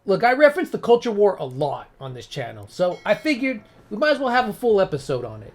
Look, I reference the culture war a lot on this channel, so I figured we might as well have a full episode on it.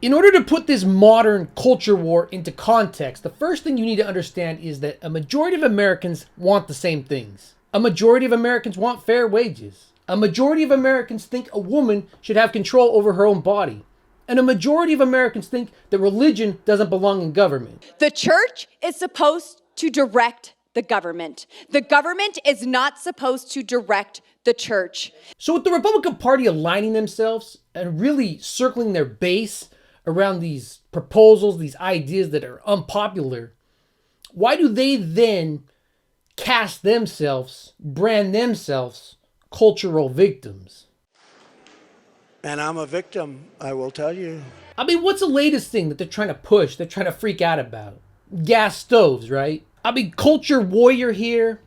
In order to put this modern culture war into context, the first thing you need to understand is that a majority of Americans want the same things. A majority of Americans want fair wages. A majority of Americans think a woman should have control over her own body. And a majority of Americans think that religion doesn't belong in government. The church is supposed to direct the government. The government is not supposed to direct the church. So with the Republican Party aligning themselves and really circling their base around these proposals, these ideas that are unpopular, why do they then cast themselves, brand themselves cultural victims? And I'm a victim, I will tell you. I mean, what's the latest thing that they're trying to push, they're trying to freak out about? Gas stoves, right? I mean, culture warrior here,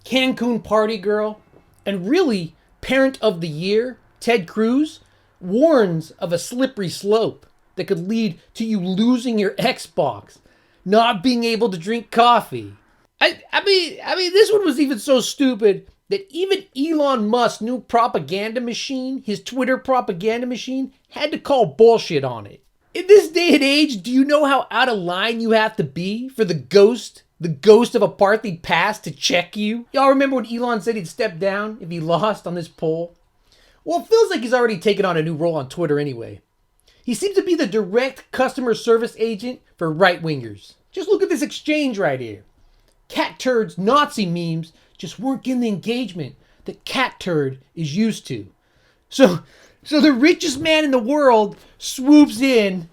Cancun party girl, and really, parent of the year, Ted Cruz, warns of a slippery slope that could lead to you losing your Xbox, not being able to drink coffee. I mean, this one was even so stupid that even Elon Musk's new propaganda machine, his Twitter propaganda machine, had to call bullshit on it. In this day and age, do you know how out of line you have to be for the ghost of apartheid past to check you? Y'all remember when Elon said he'd step down if he lost on this poll? Well, it feels like he's already taken on a new role on Twitter anyway. He seems to be the direct customer service agent for right-wingers. Just look at this exchange right here. Cat Turd's Nazi memes just weren't getting the engagement that Cat Turd is used to. So the richest man in the world swoops in.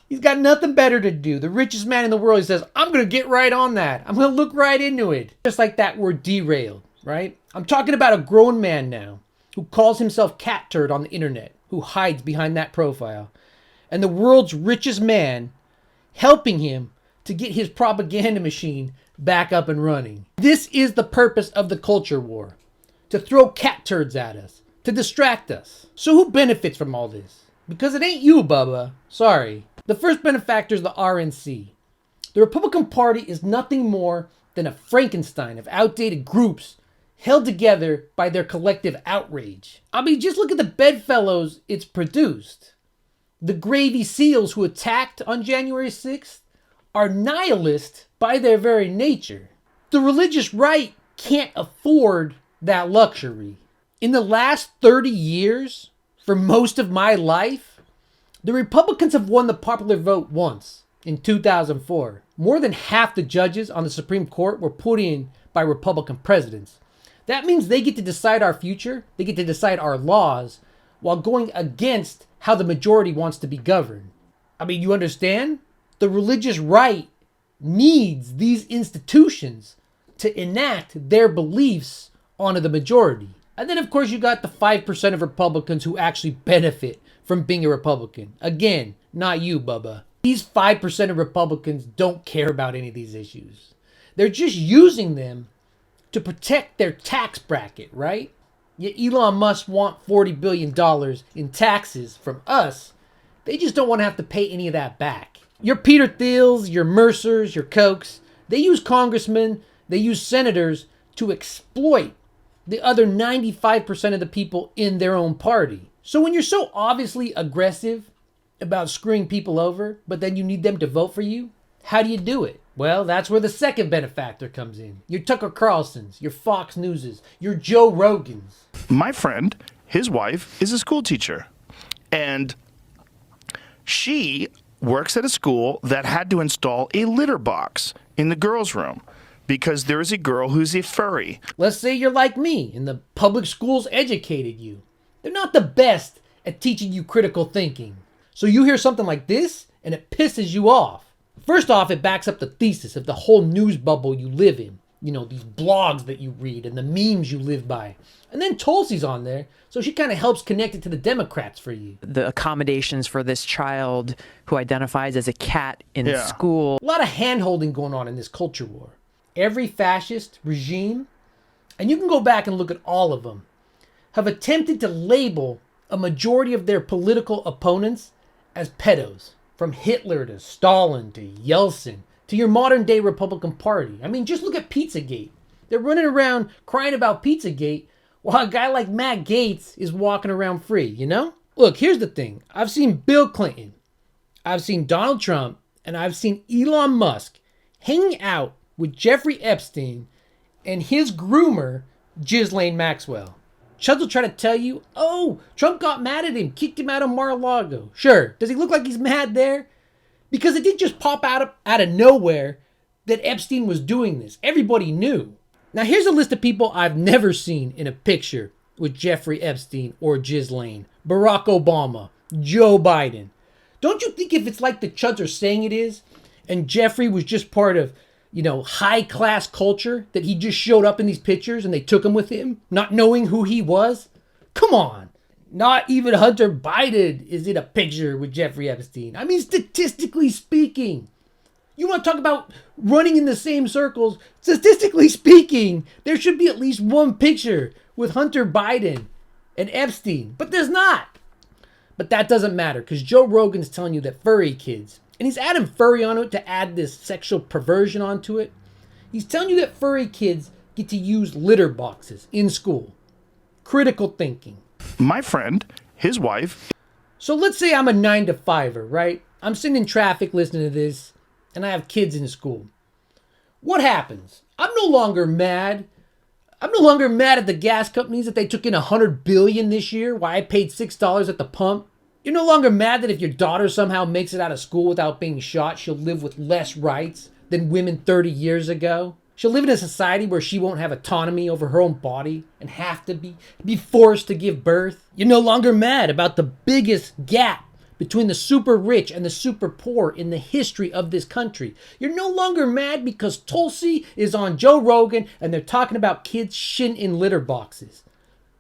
He's got nothing better to do. The richest man in the world, he says, I'm going to get right on that. I'm going to look right into it. Just like that word derailed, right? I'm talking about a grown man now who calls himself Cat Turd on the internet, who hides behind that profile. And the world's richest man helping him to get his propaganda machine back up and running. This is the purpose of the culture war. To throw cat turds at us. To distract us. So who benefits from all this? Because it ain't you, Bubba. Sorry. The first benefactor is the RNC. The Republican Party is nothing more than a Frankenstein of outdated groups held together by their collective outrage. I mean, just look at the bedfellows it's produced. The Gravy Seals who attacked on January 6th are nihilist by their very nature. The religious right can't afford that luxury. In the last 30 years, for most of my life, the Republicans have won the popular vote once, in 2004. More than half the judges on the Supreme Court were put in by Republican presidents. That means they get to decide our future, they get to decide our laws, while going against how the majority wants to be governed. I mean, you understand? The religious right needs these institutions to enact their beliefs onto the majority. And then, of course, you got the 5% of Republicans who actually benefit from being a Republican. Again, not you, Bubba. These 5% of Republicans don't care about any of these issues. They're just using them to protect their tax bracket, right? Yet Elon Musk want $40 billion in taxes from us. They just don't want to have to pay any of that back. Your Peter Thiels, your Mercers, your Kochs, they use congressmen, they use senators to exploit the other 95% of the people in their own party. So when you're so obviously aggressive about screwing people over, but then you need them to vote for you, how do you do it? Well, that's where the second benefactor comes in. Your Tucker Carlsons, your Fox Newses, your Joe Rogans. My friend, his wife, is a school teacher. And she works at a school that had to install a litter box in the girls' room because there is a girl who's a furry. Let's say you're like me and the public schools educated you. They're not the best at teaching you critical thinking. So you hear something like this and it pisses you off. First off, it backs up the thesis of the whole news bubble you live in. You know, these blogs that you read and the memes you live by. And then Tulsi's on there, so she kind of helps connect it to the Democrats for you. The accommodations for this child who identifies as a cat in school. A lot of hand-holding going on in this culture war. Every fascist regime, and you can go back and look at all of them, have attempted to label a majority of their political opponents as pedos. From Hitler to Stalin to Yeltsin to your modern day Republican Party. I mean, just look at Pizzagate. They're running around crying about Pizzagate while a guy like Matt Gaetz is walking around free, you know? Look, here's the thing. I've seen Bill Clinton, I've seen Donald Trump, and I've seen Elon Musk hanging out with Jeffrey Epstein and his groomer, Ghislaine Maxwell. Chuds will try to tell you, oh, Trump got mad at him, kicked him out of Mar-a-Lago. Sure, does he look like he's mad there? Because it didn't just pop out of nowhere that Epstein was doing this. Everybody knew. Now here's a list of people I've never seen in a picture with Jeffrey Epstein or Ghislaine. Barack Obama, Joe Biden. Don't you think if it's like the Chuds are saying it is, and Jeffrey was just part of, high class culture, that he just showed up in these pictures and they took him with him, not knowing who he was? Come on. Not even Hunter Biden is in a picture with Jeffrey Epstein. I mean, statistically speaking. You want to talk about running in the same circles? Statistically speaking, there should be at least one picture with Hunter Biden and Epstein, but there's not. But that doesn't matter, because Joe Rogan's telling you that furry kids, and he's adding furry onto it to add this sexual perversion onto it. He's telling you that furry kids get to use litter boxes in school. Critical thinking. My friend, his wife. So let's say I'm a 9-to-5er, right? I'm sitting in traffic listening to this, and I have kids in school. What happens? I'm no longer mad at the gas companies that they took in $100 billion this year, why I paid $6 at the pump. You're no longer mad that if your daughter somehow makes it out of school without being shot, she'll live with less rights than women 30 years ago. She'll live in a society where she won't have autonomy over her own body and have to be forced to give birth. You're no longer mad about the biggest gap between the super rich and the super poor in the history of this country. You're no longer mad because Tulsi is on Joe Rogan and they're talking about kids shitting in litter boxes.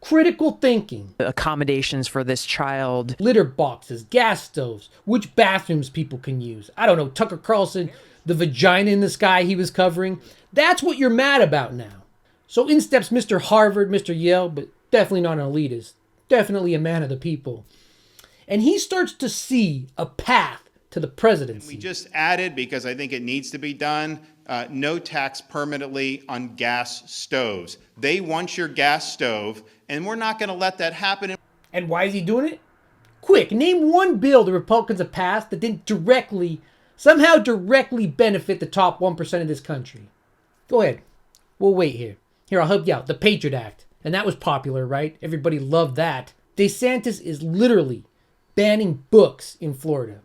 Critical thinking. Accommodations for this child. Litter boxes, gas stoves, which bathrooms people can use. I don't know, Tucker Carlson, the vagina in the sky he was covering. That's what you're mad about now. So in steps Mr. Harvard, Mr. Yale, but definitely not an elitist. Definitely a man of the people. And he starts to see a path to the presidency. We just added, because I think it needs to be done, no tax permanently on gas stoves. They want your gas stove, and we're not going to let that happen. And why is he doing it? Quick, name one bill the Republicans have passed that didn't somehow directly benefit the top 1% of this country. Go ahead. We'll wait here. Here, I'll help you out. The Patriot Act. And that was popular, right? Everybody loved that. DeSantis is literally banning books in Florida.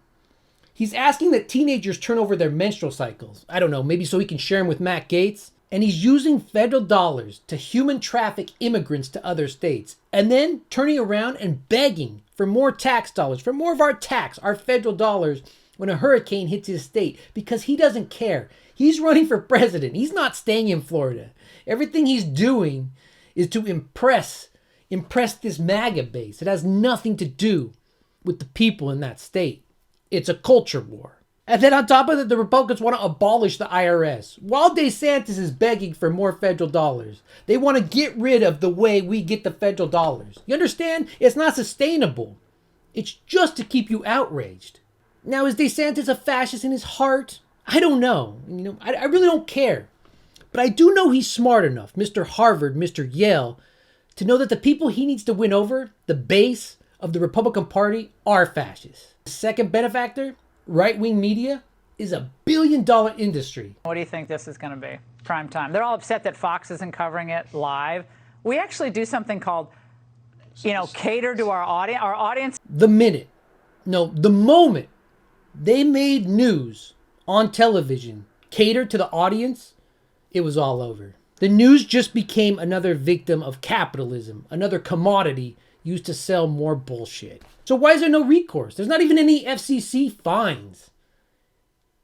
He's asking that teenagers turn over their menstrual cycles. I don't know, maybe so he can share them with Matt Gaetz. And he's using federal dollars to human traffic immigrants to other states. And then turning around and begging for more tax dollars, for more of our federal dollars when a hurricane hits his state. Because he doesn't care. He's running for president. He's not staying in Florida. Everything he's doing is to impress this MAGA base. It has nothing to do with the people in that state. It's a culture war. And then on top of that, the Republicans want to abolish the IRS. While DeSantis is begging for more federal dollars, they want to get rid of the way we get the federal dollars. You understand? It's not sustainable. It's just to keep you outraged. Now, is DeSantis a fascist in his heart? I don't know. I really don't care. But I do know he's smart enough, Mr. Harvard, Mr. Yale, to know that the people he needs to win over, the base of the Republican Party, are fascists. The second benefactor, right-wing media, is a billion-dollar industry. What do you think this is going to be? Prime time. They're all upset that Fox isn't covering it live. We actually do something called, cater to our audience. The moment they made news on television, catered to the audience, it was all over. The news just became another victim of capitalism, another commodity used to sell more bullshit. So why is there no recourse? There's not even any FCC fines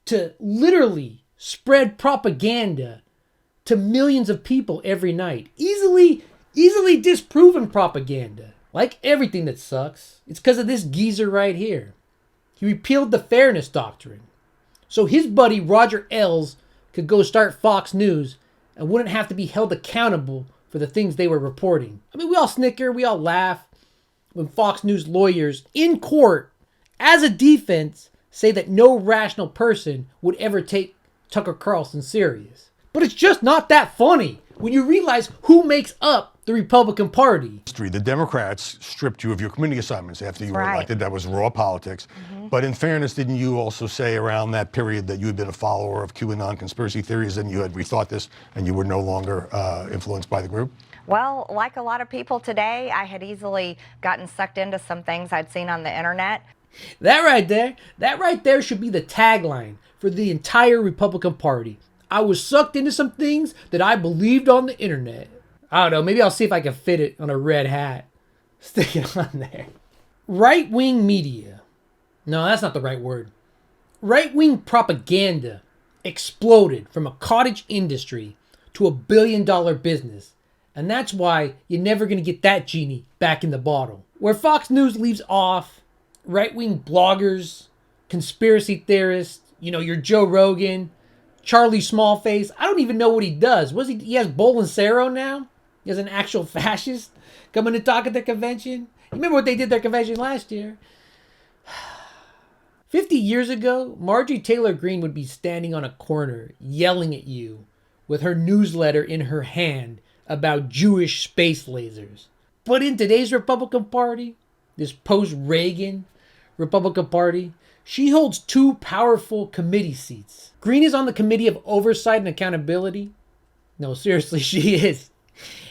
to literally spread propaganda to millions of people every night. Easily disproven propaganda. Like everything that sucks. It's because of this geezer right here. He repealed the fairness doctrine. So his buddy Roger Ailes could go start Fox News and wouldn't have to be held accountable for the things they were reporting. I mean, we all snicker, we all laugh when Fox News lawyers in court, as a defense, say that no rational person would ever take Tucker Carlson serious. But it's just not that funny when you realize who makes up the the Republican Party. The Democrats stripped you of your community assignments after you were Right. elected. That was raw politics. But in fairness, didn't you also say around that period that you had been a follower of QAnon conspiracy theories and you had rethought this and you were no longer influenced by the group? Well, like a lot of people today, I had easily gotten sucked into some things I'd seen on the internet. That right there should be the tagline for the entire Republican Party. I was sucked into some things that I believed on the internet. I don't know, maybe I'll see if I can fit it on a red hat. Stick it on there. Right-wing media. No, that's not the right word. Right-wing propaganda exploded from a cottage industry to a billion-dollar business. And that's why you're never going to get that genie back in the bottle. Where Fox News leaves off, right-wing bloggers, conspiracy theorists, your Joe Rogan, Charlie Smallface. I don't even know what he does. He has Bolancero now? He has an actual fascist coming to talk at the convention? You remember what they did at their convention last year? 50 years ago, Marjorie Taylor Greene would be standing on a corner yelling at you with her newsletter in her hand about Jewish space lasers. But in today's Republican Party, this post-Reagan Republican Party, she holds two powerful committee seats. Greene is on the Committee of Oversight and Accountability. No, seriously, she is.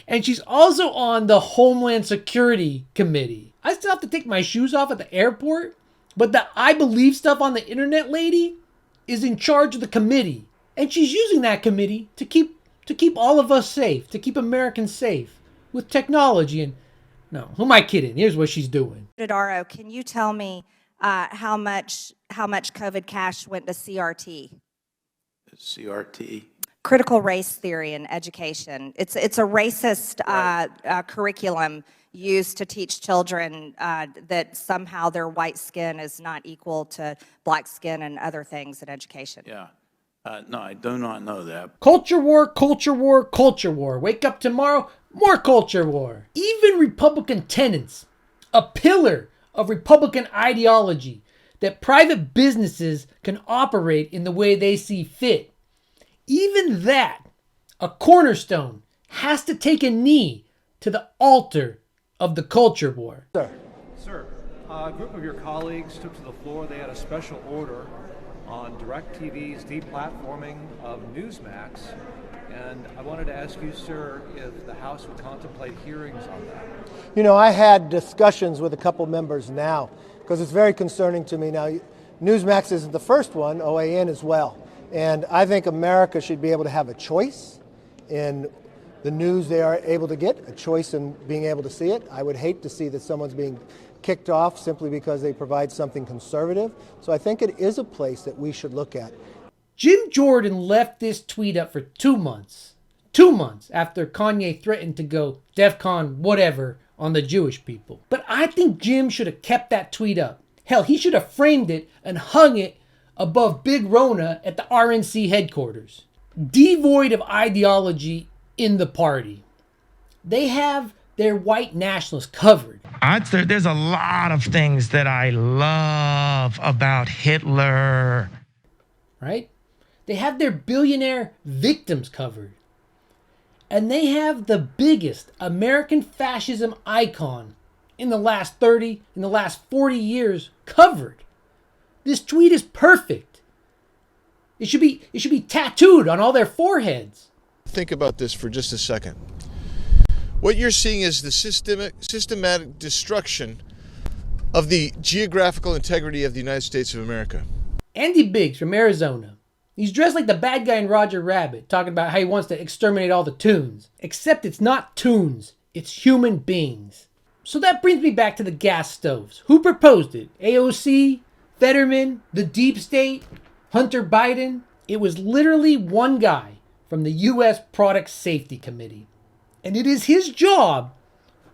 And she's also on the Homeland Security Committee. I still have to take my shoes off at the airport, but the I believe stuff on the internet lady is in charge of the committee. And she's using that committee to keep all of us safe, to keep Americans safe with technology. And no, who am I kidding? Here's what she's doing. Dodaro, can you tell me how much COVID cash went to CRT? CRT. Critical race theory in education. It's a racist curriculum used to teach children that somehow their white skin is not equal to black skin and other things in education. Yeah. No, I do not know that. Culture war, culture war, culture war. Wake up tomorrow, more culture war. Even Republican tenants, a pillar of Republican ideology, that private businesses can operate in the way they see fit. Even that, a cornerstone, has to take a knee to the altar of the culture war. Sir, a group of your colleagues took to the floor. They had a special order on DirecTV's deplatforming of Newsmax. And I wanted to ask you, sir, if the House would contemplate hearings on that. I had discussions with a couple members now, because it's very concerning to me. Now, Newsmax isn't the first one, OAN as well. And I think America should be able to have a choice in the news they are able to get, a choice in being able to see it. I would hate to see that someone's being kicked off simply because they provide something conservative. So I think it is a place that we should look at. Jim Jordan left this tweet up for 2 months. 2 months after Kanye threatened to go DEFCON whatever on the Jewish people. But I think Jim should have kept that tweet up. Hell, he should have framed it and hung it above Big Rona at the RNC headquarters. Devoid of ideology in the party. They have their white nationalists covered. There's a lot of things that I love about Hitler. Right? They have their billionaire victims covered. And they have the biggest American fascism icon in the last 30, in the last 40 years covered. This tweet is perfect. It should be tattooed on all their foreheads. Think about this for just a second. What you're seeing is the systematic destruction of the geographical integrity of the United States of America. Andy Biggs from Arizona. He's dressed like the bad guy in Roger Rabbit, talking about how he wants to exterminate all the toons. Except it's not toons, it's human beings. So that brings me back to the gas stoves. Who proposed it? AOC? Fetterman? The Deep State? Hunter Biden? It was literally one guy from the U.S. Product Safety Committee. And it is his job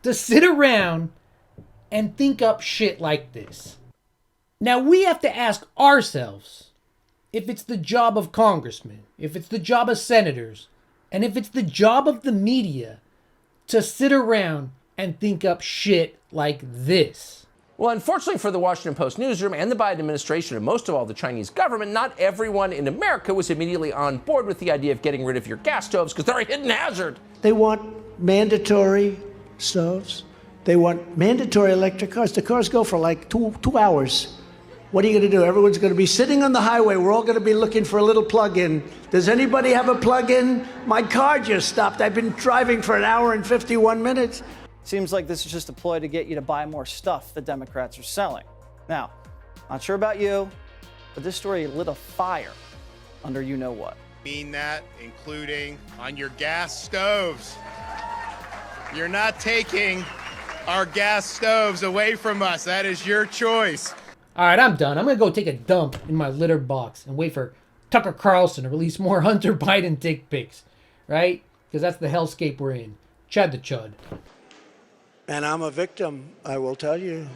to sit around and think up shit like this. Now we have to ask ourselves if it's the job of congressmen, if it's the job of senators, and if it's the job of the media to sit around and think up shit like this. Well, unfortunately for the Washington Post newsroom and the Biden administration and most of all the Chinese government, not everyone in America was immediately on board with the idea of getting rid of your gas stoves because they're a hidden hazard. They want mandatory stoves. They want mandatory electric cars. The cars go for like two hours. What are you going to do? Everyone's going to be sitting on the highway. We're all going to be looking for a little plug-in. Does anybody have a plug-in? My car just stopped. I've been driving for an hour and 51 minutes. Seems like this is just a ploy to get you to buy more stuff the Democrats are selling. Now, not sure about you, but this story lit a fire under you-know-what. Mean that, including on your gas stoves. You're not taking our gas stoves away from us. That is your choice. All right, I'm done. I'm going to go take a dump in my litter box and wait for Tucker Carlson to release more Hunter Biden dick pics, right? Because that's the hellscape we're in. Chad the Chud. And I'm a victim, I will tell you.